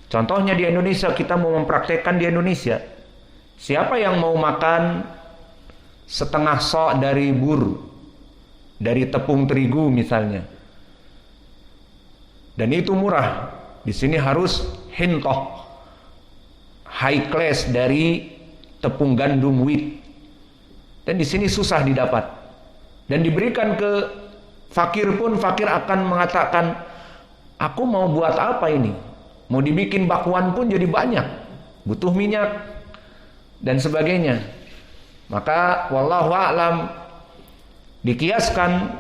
Contohnya di Indonesia, kita mau mempraktekkan di Indonesia. Siapa yang mau makan setengah sok dari bur, dari tepung terigu misalnya, dan itu murah. Di sini harus hintoh, high class dari tepung gandum wheat, dan di sini susah didapat. Dan diberikan ke fakir pun, fakir akan mengatakan, aku mau buat apa ini? Mau dibikin bakwan pun jadi banyak, butuh minyak dan sebagainya. Maka wallahu a'lam, dikiaskan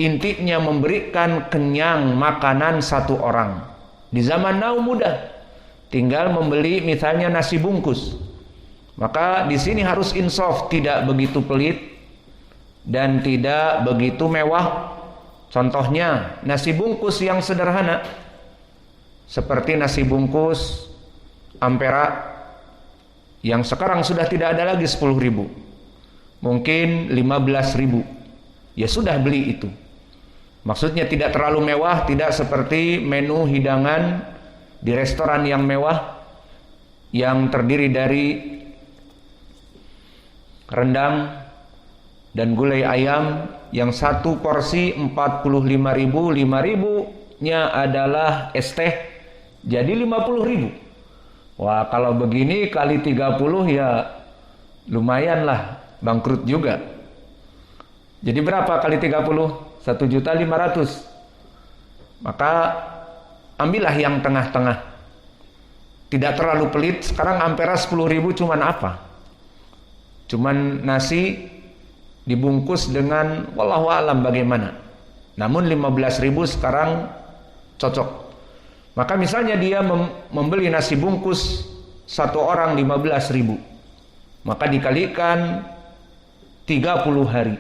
intinya memberikan kenyang makanan satu orang. Di zaman now mudah, tinggal membeli misalnya nasi bungkus. Maka di sini harus insaf, tidak begitu pelit dan tidak begitu mewah. Contohnya nasi bungkus yang sederhana, seperti nasi bungkus Ampera yang sekarang sudah tidak ada lagi 10.000, mungkin 15.000. Ya sudah, beli itu. Maksudnya tidak terlalu mewah, tidak seperti menu hidangan di restoran yang mewah yang terdiri dari rendang dan gulai ayam yang satu porsi 45.000, 5.000-nya adalah es teh, jadi 50.000. Wah, kalau begini kali 30 ya lumayan lah, bangkrut juga. Jadi berapa kali 30? 1.500.000. Maka ambillah yang tengah-tengah, tidak terlalu pelit. Sekarang Ampera 10.000 cuman apa? Cuman nasi dibungkus dengan wallahu alam bagaimana. Namun 15.000 sekarang cocok. Maka misalnya dia membeli nasi bungkus satu orang 15.000, maka dikalikan 30 hari,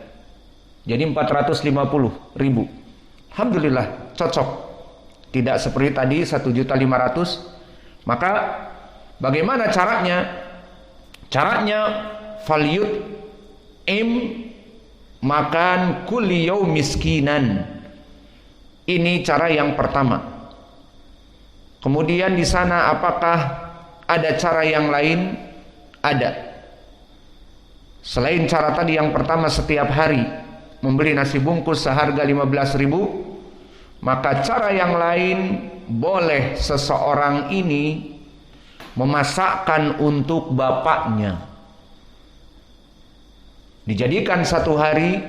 jadi 450.000. Alhamdulillah cocok. Tidak seperti tadi 1.500.000. Maka bagaimana caranya? Caranya falyut makan kulli yaum miskinan. Ini cara yang pertama. Kemudian di sana apakah ada cara yang lain? Ada. Selain cara tadi yang pertama, setiap hari membeli nasi bungkus seharga 15.000, maka cara yang lain, boleh seseorang ini memasakkan untuk bapaknya. Dijadikan 1 hari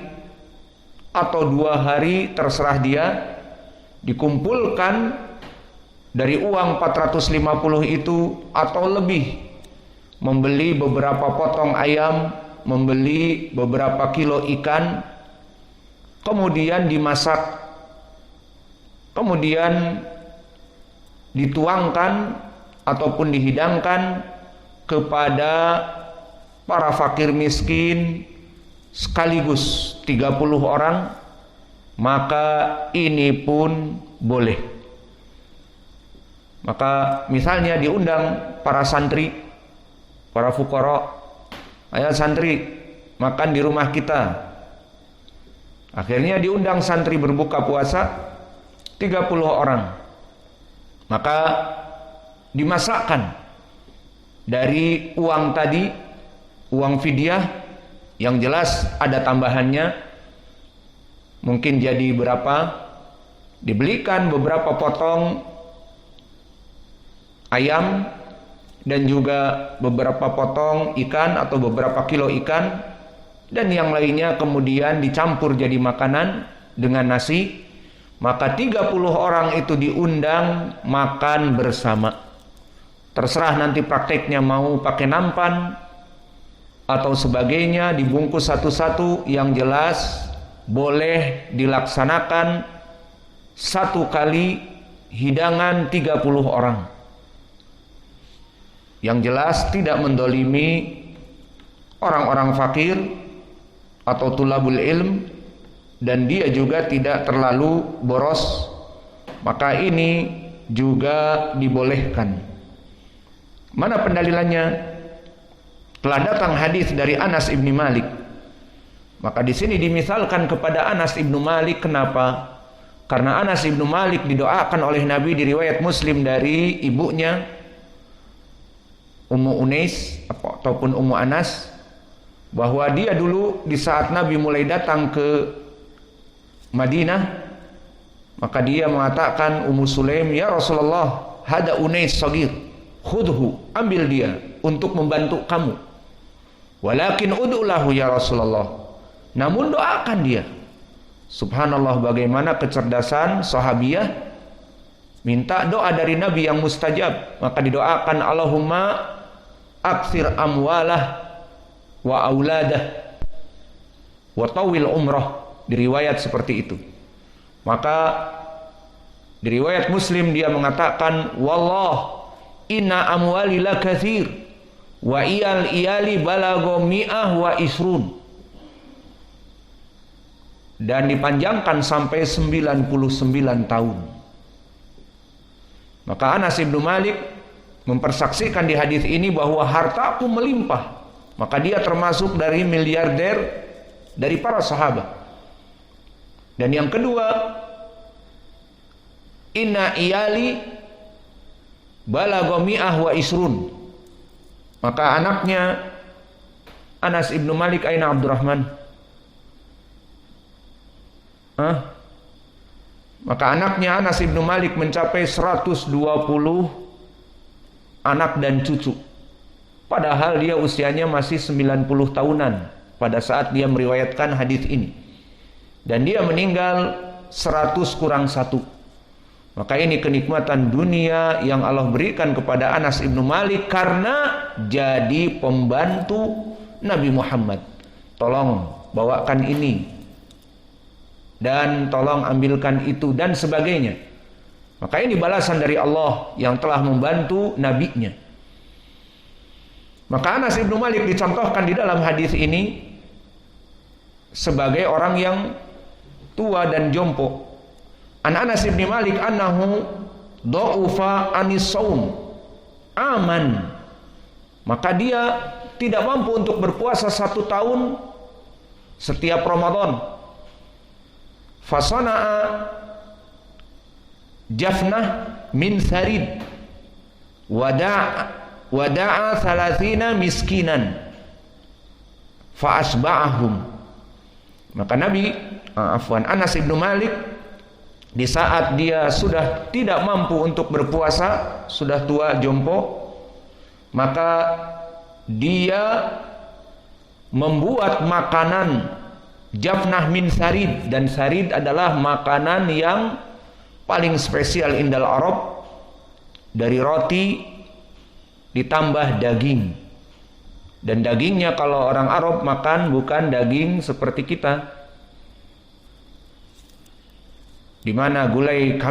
atau 2 hari, terserah dia, dikumpulkan dari uang 450 itu atau lebih, membeli beberapa potong ayam, membeli beberapa kilo ikan, kemudian dimasak, kemudian dituangkan ataupun dihidangkan kepada para fakir miskin sekaligus 30 orang, maka ini pun boleh. Maka misalnya diundang para santri, para fuqara, ayo santri makan di rumah kita. Akhirnya diundang santri berbuka puasa 30 orang. Maka dimasakkan dari uang tadi, uang fidyah, yang jelas ada tambahannya, mungkin jadi berapa, dibelikan beberapa potong ayam dan juga beberapa potong ikan atau beberapa kilo ikan, dan yang lainnya kemudian dicampur jadi makanan dengan nasi. Maka 30 orang itu diundang makan bersama. Terserah nanti prakteknya mau pakai nampan atau sebagainya, dibungkus satu-satu. Yang jelas boleh dilaksanakan 1 kali hidangan 30 orang. Yang jelas tidak mendolimi orang-orang fakir atau tulabul ilm, dan dia juga tidak terlalu boros. Maka ini juga dibolehkan. Mana pendalilannya? Telah datang hadis dari Anas ibn Malik. Maka di sini dimisalkan kepada Anas ibn Malik. Kenapa? Karena Anas ibnu Malik didoakan oleh Nabi di riwayat Muslim dari ibunya Ummu Unais ataupun Ummu Anas, bahwa dia dulu di saat Nabi mulai datang ke Madinah, maka dia mengatakan, Ummu Sulaim, ya Rasulullah, hada Unais sagir, khudhu, ambil dia untuk membantu kamu. Walakin ud'ulahu ya Rasulullah, namun doakan dia. Subhanallah, bagaimana kecerdasan sahabiyah, minta doa dari Nabi yang mustajab, maka didoakan, Allahumma aktsir amwalah wa auladah wa tawil umrah, diriwayat seperti itu. Maka di riwayat Muslim dia mengatakan, wallah inna amwali la katsir wa iyali balago mi'ah wa isrun, dan dipanjangkan sampai 99 tahun. Maka Anas ibnu Malik mempersaksikan di hadis ini bahwa hartaku melimpah. Maka dia termasuk dari miliarder dari para sahabat. Dan yang kedua, inna iyali balagha mi'ah wa isrun. Maka anaknya Anas ibnu Malik, aina Abdurrahman? Maka anaknya Anas ibnu Malik mencapai 120 anak dan cucu. Padahal dia usianya masih 90 tahunan pada saat dia meriwayatkan hadis ini. Dan dia meninggal 100 kurang 1. Maka ini kenikmatan dunia yang Allah berikan kepada Anas ibnu Malik karena jadi pembantu Nabi Muhammad. Tolong bawakan ini, dan tolong ambilkan itu, dan sebagainya. Maka ini balasan dari Allah yang telah membantu nabinya. Maka Anas ibnu Malik dicontohkan di dalam hadis ini sebagai orang yang tua dan jompo. An Anas ibnu Malik annahu dha'ufa anis saum aman. Maka dia tidak mampu untuk berpuasa 1 tahun setiap Ramadan. Fasana'a jafnah min sarid wada'a 30 miskinan fa asba'ahum. Maka Anas ibnu Malik di saat dia sudah tidak mampu untuk berpuasa, sudah tua jompo, maka dia membuat makanan jafnah min sarid, dan sarid adalah makanan yang paling spesial indal Arab, dari roti ditambah daging. Dan dagingnya kalau orang Arab makan bukan daging seperti kita, di mana gulai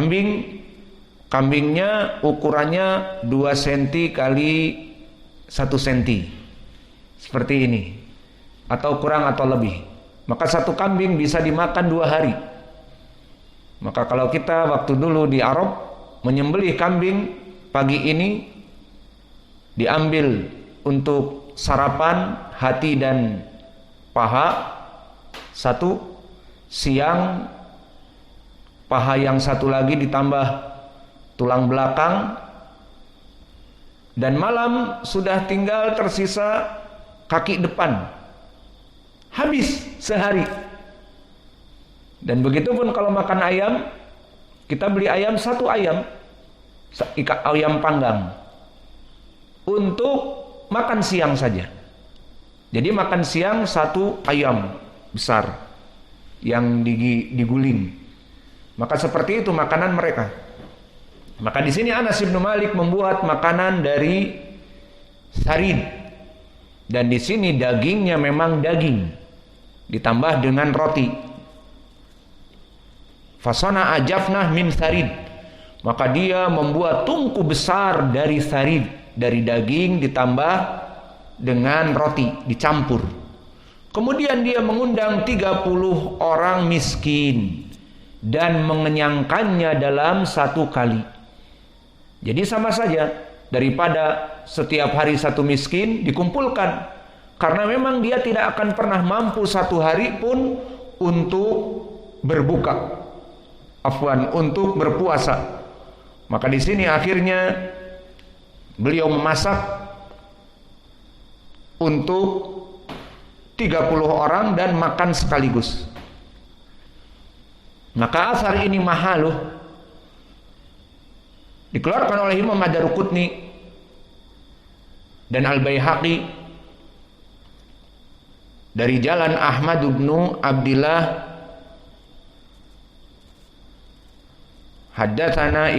kambingnya ukurannya 2 cm kali 1 cm seperti ini, atau kurang atau lebih. Maka 1 kambing bisa dimakan 2 hari. Maka kalau kita waktu dulu di Arab menyembelih kambing pagi ini, diambil untuk sarapan hati dan paha 1, siang paha yang 1 lagi ditambah tulang belakang, dan malam sudah tinggal tersisa kaki depan. Habis sehari. Dan begitu pun kalau makan ayam, kita beli ayam 1 ayam, ayam panggang, untuk makan siang saja. Jadi makan siang 1 ayam besar yang diguling. Maka seperti itu makanan mereka. Maka di sini Anas bin Malik membuat makanan dari sarid, dan di sini dagingnya memang daging ditambah dengan roti. Fasana ajafnah min sarid, maka dia membuat tungku besar dari sarid, dari daging ditambah dengan roti dicampur. Kemudian dia mengundang 30 orang miskin dan mengenyangkannya dalam 1 kali. Jadi sama saja, daripada setiap hari 1 miskin dikumpulkan. Karena memang dia tidak akan pernah mampu 1 hari pun untuk berbuka untuk berpuasa. Maka di sini akhirnya beliau memasak untuk 30 orang dan makan sekaligus. Maka asar ini mahaluh dikeluarkan oleh Imam Ad-Daruqutni dan Al-Baihaqi dari jalan Ahmad bin Abdillah haddatsana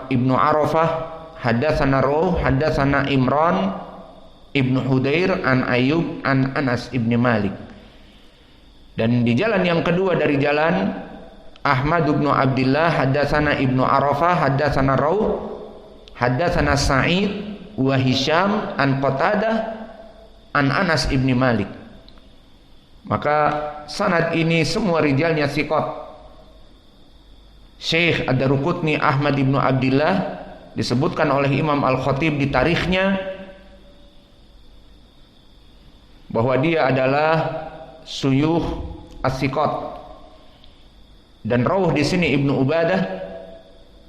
Ibnu Arafah haddatsana Ruh haddatsana Imran Ibnu Hudair an Ayyub an Anas ibn Malik. Dan di jalan yang kedua dari jalan Ahmad bin Abdillah haddatsana Ibnu Arafah haddatsana Ruh haddatsana Sa'id wa Hisham an Qatadah an Anas ibn Malik. Maka sanad ini semua rijalnya thiqat. Syekh Ad-Daruqutni Ahmad bin Abdillah disebutkan oleh Imam Al-Khatib di tarikhnya bahwa dia adalah suyuh as-thiqat. Dan Rawh di sini Ibnu Ubadah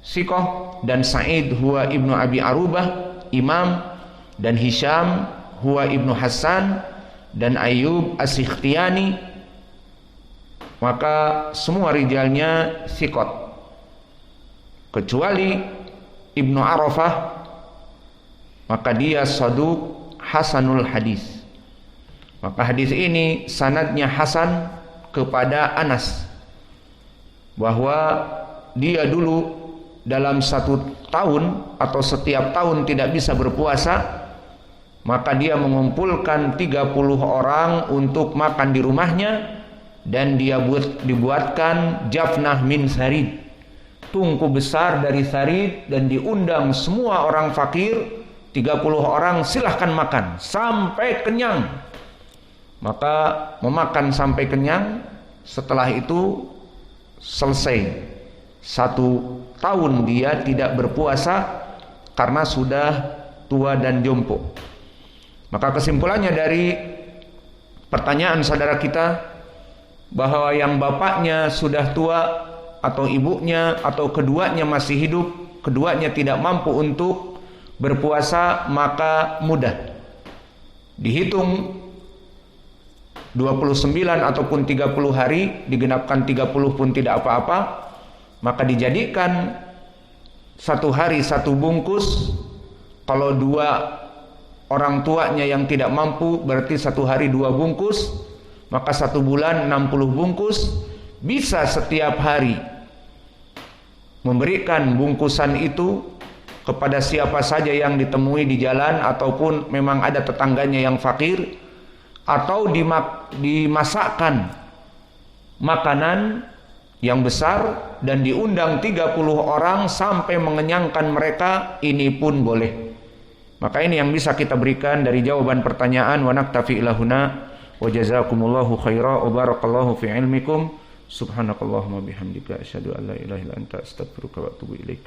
thiqah, dan Sa'id huwa Ibnu Abi Arubah imam, dan Hisham huwa Ibnu Hassan, dan Ayyub As-Sikhtiyani. Maka semua rijalnya thiqat kecuali Ibnu Arafah, maka dia saduq hasanul hadis. Maka hadis ini sanadnya hasan kepada Anas, bahwa dia dulu dalam 1 tahun atau setiap tahun tidak bisa berpuasa, maka dia mengumpulkan 30 orang untuk makan di rumahnya, dan dia dibuatkan jafnah min sarid, tungku besar dari sarid, dan diundang semua orang fakir 30 orang, silahkan makan sampai kenyang. Maka memakan sampai kenyang. Setelah itu selesai 1 tahun dia tidak berpuasa karena sudah tua dan jompo. Maka kesimpulannya dari pertanyaan saudara kita, bahwa yang bapaknya sudah tua atau ibunya atau keduanya masih hidup, keduanya tidak mampu untuk berpuasa, maka mudah dihitung 29 ataupun 30 hari, digenapkan 30 pun tidak apa-apa, maka dijadikan 1 hari 1 bungkus. Kalau 2 orang tuanya yang tidak mampu, berarti 1 hari 2 bungkus, maka 1 bulan 60 bungkus. Bisa setiap hari memberikan bungkusan itu kepada siapa saja yang ditemui di jalan, ataupun memang ada tetangganya yang fakir, atau dimasakkan makanan yang besar dan diundang 30 orang sampai mengenyangkan mereka, ini pun boleh. Maka ini yang bisa kita berikan dari jawaban pertanyaan. Wa naktafi ilahuna wa jazakumullahu khaira wa barakallahu fi ilmikum. Subhanakallahumma bihamdika asyhadu an la ilaha illa anta astaghfiruka wa atubu ilaik.